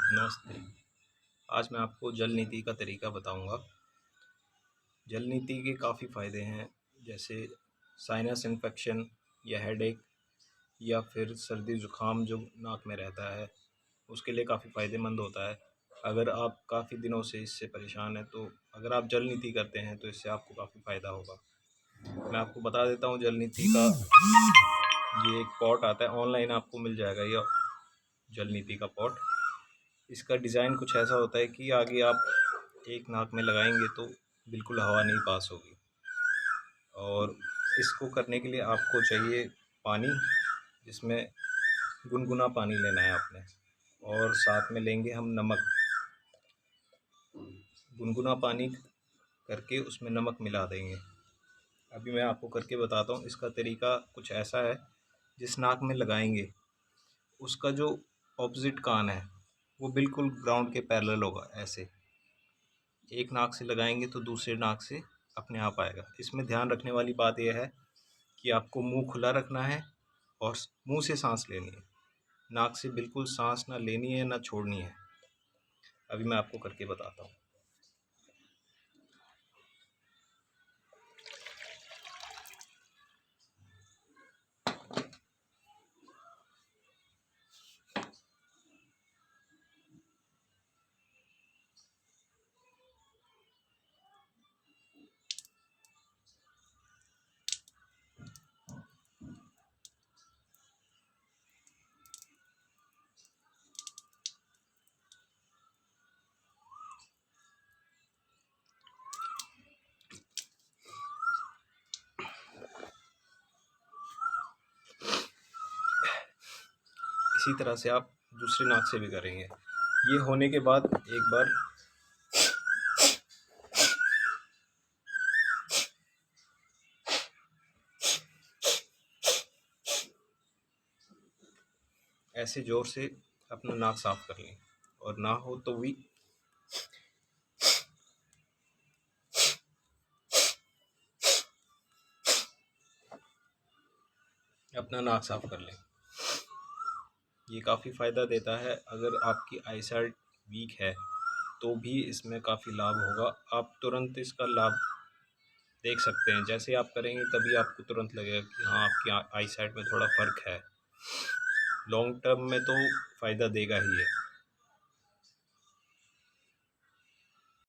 नमस्ते। आज मैं आपको जल नीति का तरीका बताऊंगा। जल नीति के काफ़ी फ़ायदे हैं, जैसे साइनस इन्फेक्शन या हेडेक या फिर सर्दी ज़ुकाम जो नाक में रहता है, उसके लिए काफ़ी फ़ायदेमंद होता है। अगर आप काफ़ी दिनों से इससे परेशान हैं, तो अगर आप जल नीति करते हैं तो इससे आपको काफ़ी फ़ायदा होगा। मैं आपको बता देता हूँ जल नीति का। ये एक पॉट आता है, ऑनलाइन आपको मिल जाएगा ये जल नीति का पॉट। इसका डिज़ाइन कुछ ऐसा होता है कि आगे आप एक नाक में लगाएंगे तो बिल्कुल हवा नहीं पास होगी। और इसको करने के लिए आपको चाहिए पानी, जिसमें गुनगुना पानी लेना है आपने, और साथ में लेंगे हम नमक। गुनगुना पानी करके उसमें नमक मिला देंगे। अभी मैं आपको करके बताता हूँ। इसका तरीका कुछ ऐसा है, जिस नाक में लगाएंगे उसका जो ऑपोजिट कान है वो बिल्कुल ग्राउंड के पैरेलल होगा। ऐसे एक नाक से लगाएंगे तो दूसरे नाक से अपने आप आएगा। इसमें ध्यान रखने वाली बात यह है कि आपको मुंह खुला रखना है और मुंह से सांस लेनी है। नाक से बिल्कुल सांस ना लेनी है ना छोड़नी है। अभी मैं आपको करके बताता हूँ। इसी तरह से आप दूसरी नाक से भी करेंगे। ये होने के बाद एक बार ऐसे ज़ोर से अपना नाक साफ कर लें, और ना हो तो भी अपना नाक साफ कर लें। ये काफ़ी फ़ायदा देता है। अगर आपकी आईसाइट वीक है तो भी इसमें काफ़ी लाभ होगा। आप तुरंत इसका लाभ देख सकते हैं। जैसे आप करेंगे तभी आपको तुरंत लगेगा कि हाँ, आपकी आईसाइट में थोड़ा फ़र्क है। लॉन्ग टर्म में तो फ़ायदा देगा ही है।